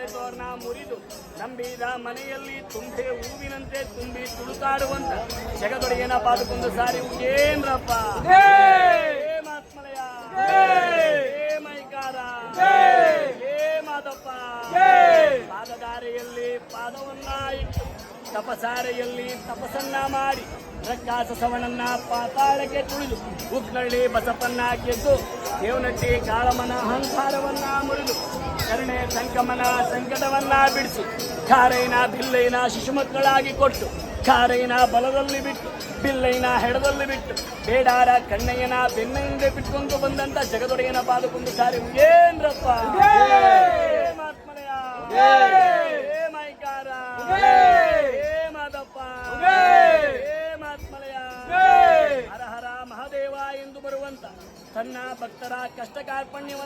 ತಾರೆ ತೋರಣ ಮುರಿದು ನಂಬಿದ ಮನೆಯಲ್ಲಿ ತುಂಬೆ ಹೂವಿನಂತೆ ತುಂಬಿ ತುಳುಕಾಡುವಂತ ಜಗದೊಡೆಯನ ಪಾದಕ್ಕೊಂದು ಸಾರಿ ಏನ್ರಪ್ಪ ಮಾತ್ಮಲಯ ಮೈಕಾರ ಮಾದಪ್ಪ ಪಾದಧಾರೆಯಲ್ಲಿ ಪಾದವನ್ನ ಇಟ್ಟು ತಪಸಾರೆಯಲ್ಲಿ ತಪಸನ್ನ ಮಾಡಿ ರಕ್ಕಾಸ ಸವಣನ್ನ ಪಾತಾಳಕ್ಕೆ ತುಳಿದು ಉಕ್ನಳ್ಳಿ ಬಸಪ್ಪನ್ನ ಗೆದ್ದು ದೇವನಟ್ಟಿ ಕಾಳಮ್ಮನ ಅಹಂಕಾರವನ್ನ ಮುರಿದು ಕರುಣೆ ಸಂಕಮನ ಸಂಕಟವನ್ನ ಬಿಡಿಸಿ ಖಾರೈನ ಬಿಲ್ಲೈನ ಶಿಶುಮಕ್ಕಳಾಗಿ ಕೊಟ್ಟು ಖಾರೈನ ಬಲದಲ್ಲಿ ಬಿಟ್ಟು ಬಿಲ್ಲೈನ ಹೆಡದಲ್ಲಿ ಬಿಟ್ಟು ಬೇಡಾರ ಕಣ್ಣಯ್ಯನ ಬೆನ್ನಿಂದ ಬಿಟ್ಕೊಂಡು ಬಂದಂತ ಜಗದೊಡೆಯನ ಪಾದಕ್ಕೊಂದು ಸಾರಿ ಏನ್ರಪ್ಪ ಮಾತ್ಮಲಯ ಮೈಕಾರ ಮಾದಪ್ಪ ಮಾತ್ಮಲಯ ಹರ ಹರ ಮಹಾದೇವ ಎಂದು ಬರುವಂತ ತನ್ನ ಭಕ್ತರ ಕಷ್ಟ ಕಾರ್ಪಣ್ಯವನ್ನು